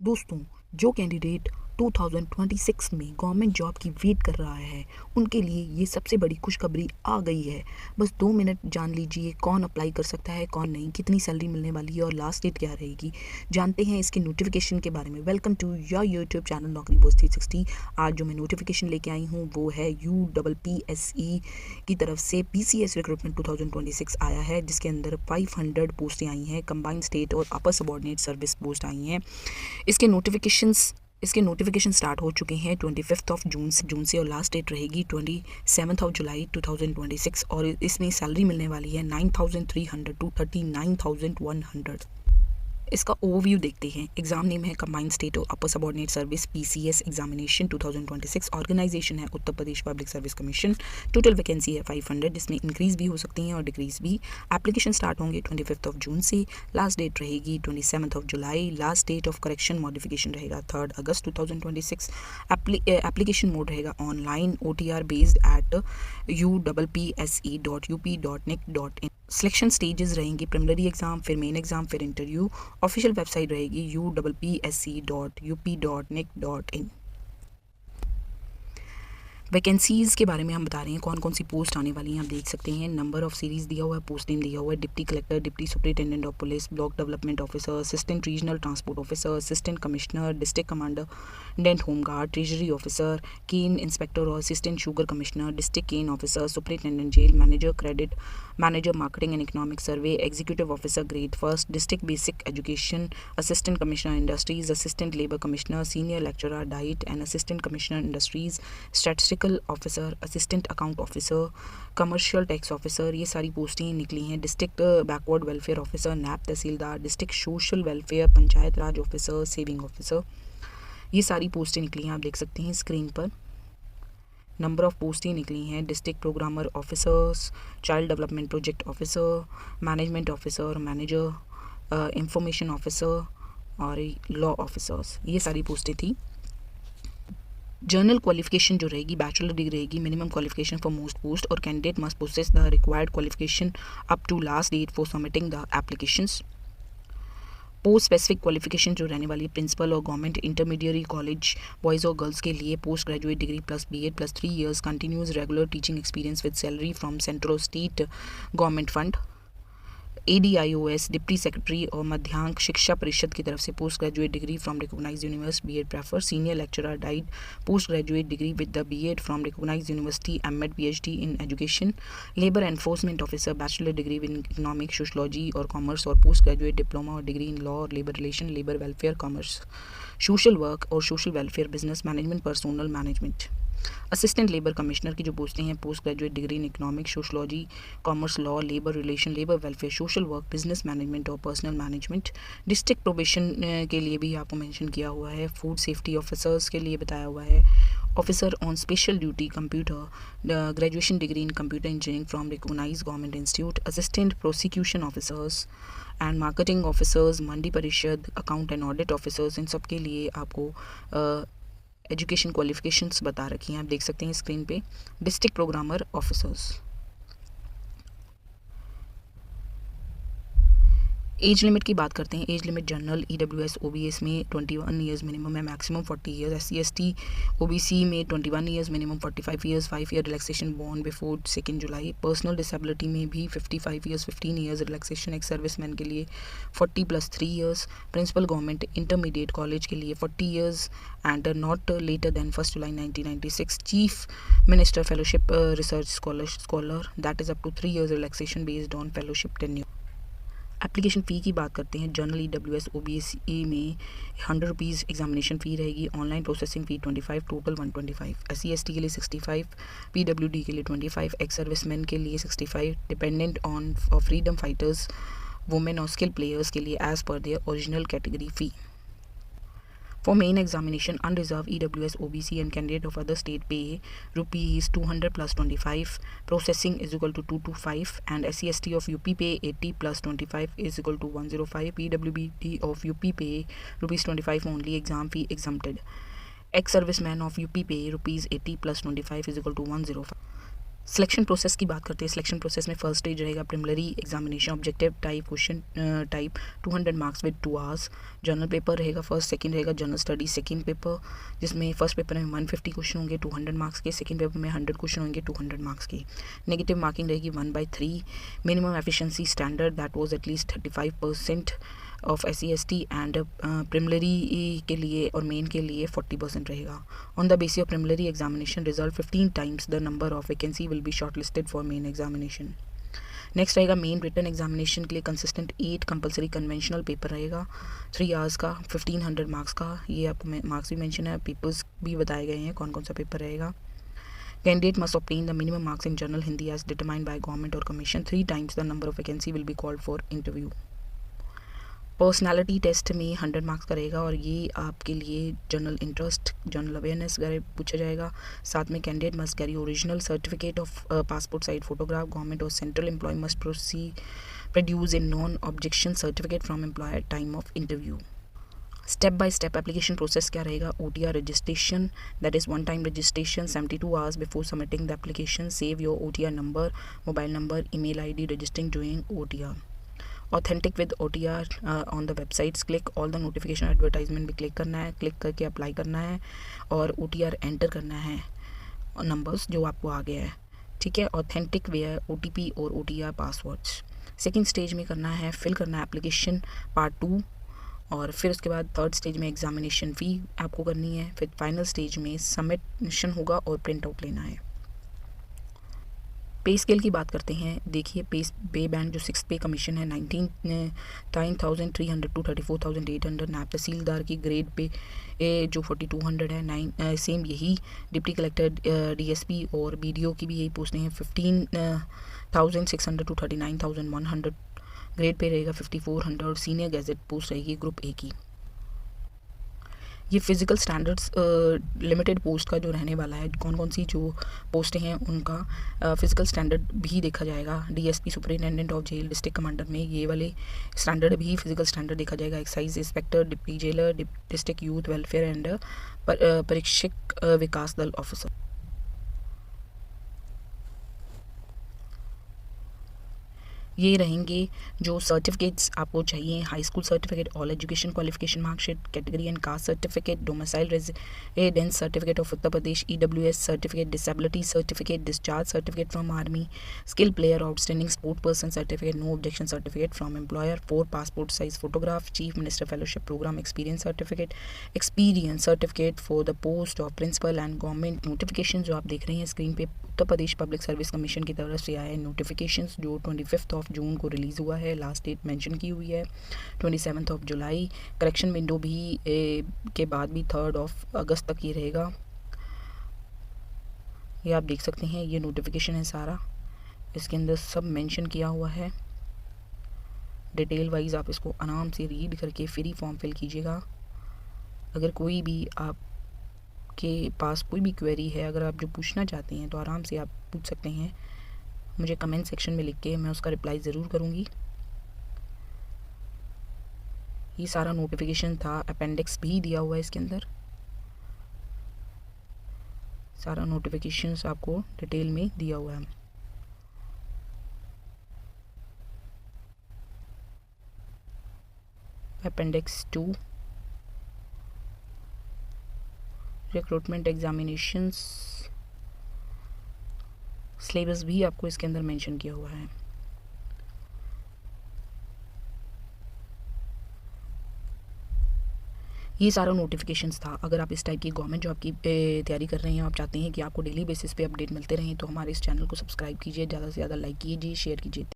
दोस्तों, जो कैंडिडेट 2026 में गवर्नमेंट जॉब की वेट कर रहा है उनके लिए ये सबसे बड़ी खुशखबरी आ गई है। बस 2 मिनट जान लीजिए कौन अप्लाई कर सकता है, कौन नहीं, कितनी सैलरी मिलने वाली है और लास्ट डेट क्या रहेगी। जानते हैं इसके नोटिफिकेशन के बारे में। Welcome to your YouTube channel Naukri post 360। आज जो मैं नोटिफिकेशन लेके आई हूँ वो है UPPSE की तरफ से PCS रिक्रूटमेंट 2026 आया है, जिसके अंदर 500 पोस्टें आई हैं। कंबाइंड स्टेट और अपर सबॉर्डिनेट सर्विस पोस्ट आई हैं। इसके नोटिफिकेशन स्टार्ट हो चुके हैं 25 जून से और लास्ट डेट रहेगी 27 जुलाई 2026। और इसमें सैलरी मिलने वाली है 9,300 टू 39,100। इसका ओवरव्यू देखते हैं। एग्जाम नेम है कंबाइंड स्टेट और upper subordinate service PCS examination 2026। Organisation है Uttar Pradesh public service commission. Total vacancy है 500, जिसमें इंक्रीज भी हो सकती हैं और डिक्रीज भी। एप्लीकेशन स्टार्ट होंगे 25 जून से, लास्ट डेट रहेगी 27 जुलाई। Last date of correction modification रहेगा 3 अगस्त 2026। एप्लीकेशन मोड रहेगा online, OTR based at uppse.up.nic.in। Selection stages रहेंगे प्रिलिमिनरी एग्जाम, फिर मेन एग्जाम, फिर इंटरव्यू। ऑफिशियल वेबसाइट रहेगी uppse.up.nic.in। वैकेंसीज़ के बारे में हम बता रहे हैं, कौन कौन सी पोस्ट आने वाली हैं। आप देख सकते हैं नंबर ऑफ सीरीज़ दिया हुआ है, पोस्ट नेम दिया हुआ है। Deputy collector, deputy superintendent of police, block development officer, assistant regional transport officer, assistant commissioner, district commandant home guard, treasury officer, cane inspector और assistant sugar commissioner, district cane officer, superintendent jail, manager credit, manager marketing and economic survey, executive officer grade 1, district basic education, assistant commissioner industries, assistant labour commissioner, senior lecturer DIET and assistant commissioner industries, statistical officer, assistant account officer, commercial tax officer. ये सारी पोस्टें निकली हैं। District backward welfare officer, नैब तहसीलदार, district social welfare, panchayat राज officer, saving officer, ये सारी पोस्टें निकली हैं। आप देख सकते हैं स्क्रीन पर नंबर ऑफ पोस्टें निकली हैं। District programmer officers, child development project officer, management officer, manager, information officer और लॉ ऑफिसर्स, ये सारी पोस्टें थी। जर्नल क्वालिफिकेशन जो रहेगी बैचलर डिग्री रहेगी। Minimum qualification for most post और candidate must possess the required qualification up to last date for submitting the applications. Post specific qualification जो रहने वाली है, प्रिंसिपल और गवर्नमेंट इंटरमीडिएट कॉलेज बॉयज़ और गर्ल्स के लिए post graduate degree plus BEd plus 3 years continuous regular teaching experience with salary from central और state government fund. ADIOS deputy secretary और मध्यांक शिक्षा परिषद की तरफ से post graduate degree from recognised university BEd prefer. Senior lecturer DIET post graduate degree with the BEd from recognised university MEd PhD in education. Labour enforcement officer bachelor degree in economic sociology और commerce और post graduate diploma और degree in law और labour relation, labour welfare, commerce, social work और social welfare, business management, personal management. Assistant labour commissioner की जो पोस्टें हैं, post graduate degree in economic sociology, commerce, law, labour relation, labour welfare, social work, business management और personal management. District probation के लिए भी आपको मेंशन किया हुआ है। फूड सेफ्टी ऑफिसर्स के लिए बताया हुआ है। Officer on special duty computer, graduation degree in computer engineering from recognised government institute. Assistant prosecution officers and marketing officers, मंडी परिषद, अकाउंट एंड ऑडिट ऑफिसर्स, इन सब के लिए आपको एजुकेशन क्वालिफिकेशंस बता रखी हैं। आप देख सकते हैं स्क्रीन पे। District programmer officers. Age limit की बात करते हैं। Age limit general EWS OBS में 21 ईयर्स मिनिमम है, maximum 40 years. SC ST OBC में 21 years minimum, 45 years, 5 year relaxation born before 2 July. Personal disability में भी 55 ईयर्स, 15 ईयर्स रिलैक्सेशन। एक सर्विसमैन के लिए 40 plus 3 years. Principal government intermediate college के लिए 40 years and not letter then 1 July 1996। Chief minister fellowship research scholar that is up to 3 years relaxation based on fellowship tenure. Application fee की बात करते हैं। General EWS OBC में 100 rupees examination फ़ी रहेगी। Online processing fee 25, total 125। SC ST के लिए 65, PWD के लिए 25, एक्स सर्विसमैन के लिए 65, dependent on freedom fighters, women और स्किल प्लेयर्स के लिए as per their original category fee. For main examination, unreserved EWS OBC and candidate of other state pay rupees 200 plus 25. Processing is equal to 225 and SC ST of UP pay 80 plus 25 is equal to 105. PWD of UP pay rupees 25 only. Exam fee exempted. Ex-serviceman of UP pay rupees 80 plus 25 is equal to 105. Selection process की बात करते हैं। Selection process में first stage रहेगा preliminary examination, objective type question type 200 marks with 2 hours. General paper रहेगा first, second रहेगा general study second paper, जिसमें first paper में 150 क्वेश्चन होंगे 200 मार्क्स के, सेकंड पेपर में 100 क्वेश्चन होंगे 200 मार्क्स के। नेगेटिव मार्किंग रहेगी 1/3। Minimum efficiency standard that was at least 35% of SC/ST and preliminary के लिए और मेन के लिए 40% रहेगा। On the basis of preliminary examination result 15 times the number of vacancy will be shortlisted for main examination. Next रहेगा main written examination के लिए consistent 8 compulsory conventional paper रहेगा 3 आवर्स का, 1500 मार्क्स का। ये आपको मार्क्स भी मेंशन है, पेपर्स भी बताए गए हैं कौन कौन सा पेपर रहेगा। Candidate must obtain the minimum marks in general Hindi as determined by government or commission. 3 times the number of vacancy will be called for interview. Personality test में 100 मार्क्स का रहेगा और ये आपके लिए जनरल इंटरेस्ट, जनरल अवेयरनेस वगैरह पूछा जाएगा। साथ में candidate must carry original certificate of passport size photograph. Government और central employ must produce a non objection certificate from employer time of interview. Step by step application process क्या रहेगा? OTR registration, that is one time registration 72 hours before submitting the application. Save your OTR number, mobile number, email ID registering doing OTR। Authentic with OTR on the websites, click all the notification advertisement भी click करना है, click करके apply करना है और OTR enter करना है numbers जो आपको आ गया है, ठीक है। ऑथेंटिक वेयर OTP और OTR पासवर्ड्स। सेकेंड स्टेज में करना है, फिल करना है एप्लीकेशन पार्ट 2 और फिर उसके बाद थर्ड स्टेज में एग्जामिनेशन फ़ी आपको करनी है। फिर फाइनल स्टेज में सबमिशन होगा और प्रिंट आउट लेना है। पे स्केल की बात करते हैं। देखिए पे बैंड जो 6 पे कमीशन है 9,300 टू 34,800। नायब तहसीलदार की ग्रेड पे जो 4200 है। सेम यही डिप्टी कलेक्टर DSP और BDO की भी यही पोस्टें हैं 15,600 टू 39,100। ग्रेड पे रहेगा 5400 और सीनियर गैजेट पोस्ट रहेगी ग्रुप A की। ये फिज़िकल स्टैंडर्ड्स लिमिटेड पोस्ट का जो रहने वाला है, कौन कौन सी जो पोस्टें हैं उनका फ़िज़िकल स्टैंडर्ड भी देखा जाएगा। DSP superintendent of jail, district commander में ये वाले स्टैंडर्ड भी फिज़िकल स्टैंडर्ड देखा जाएगा। Excise inspector, deputy jailer, district youth welfare and परीक्षक विकास दल ऑफिसर। ये रहेंगे जो सर्टिफिकेट्स आपको चाहिए। High school certificate, all education qualification marksheet, category and caste certificate, domicile residence certificate of Uttar Pradesh, EWS certificate, disability certificate, discharge certificate from army, skill player, outstanding sport person certificate, no objection certificate from employer, 4 passport size photograph, chief minister fellowship programme experience certificate for the post of principal and government. Notification जो आप देख रहे हैं screen पे, Uttar Pradesh public service commission की तरफ से आया है नोटिफिकेशंस जो 25 जून को रिलीज़ हुआ है। लास्ट डेट मेंशन की हुई है 27 जुलाई। करेक्शन विंडो भी के बाद भी 3 अगस्त तक ये रहेगा। ये आप देख सकते हैं, ये नोटिफिकेशन है सारा, इसके अंदर सब मेंशन किया हुआ है डिटेल वाइज। आप इसको आराम से रीड करके फ्री फॉर्म फिल कीजिएगा। अगर कोई भी आपके पास कोई भी क्वेरी है, अगर आप जो पूछना चाहते हैं तो आराम से आप पूछ सकते हैं मुझे कमेंट सेक्शन में लिख के, मैं उसका रिप्लाई ज़रूर करूँगी। ये सारा नोटिफिकेशन था, अपेंडिक्स भी दिया हुआ है इसके अंदर, सारा नोटिफिकेशंस आपको डिटेल में दिया हुआ है। अपेंडिक्स 2 रिक्रूटमेंट एग्जामिनेशंस, सिलेबस भी आपको इसके अंदर मेंशन किया हुआ है। ये सारा नोटिफिकेशंस था। अगर आप इस टाइप की गवर्नमेंट जॉब की तैयारी कर रहे हैं, आप चाहते हैं कि आपको डेली बेसिस पे अपडेट मिलते रहें, तो हमारे इस चैनल को सब्सक्राइब कीजिए, ज़्यादा से ज़्यादा लाइक कीजिए, शेयर कीजिए।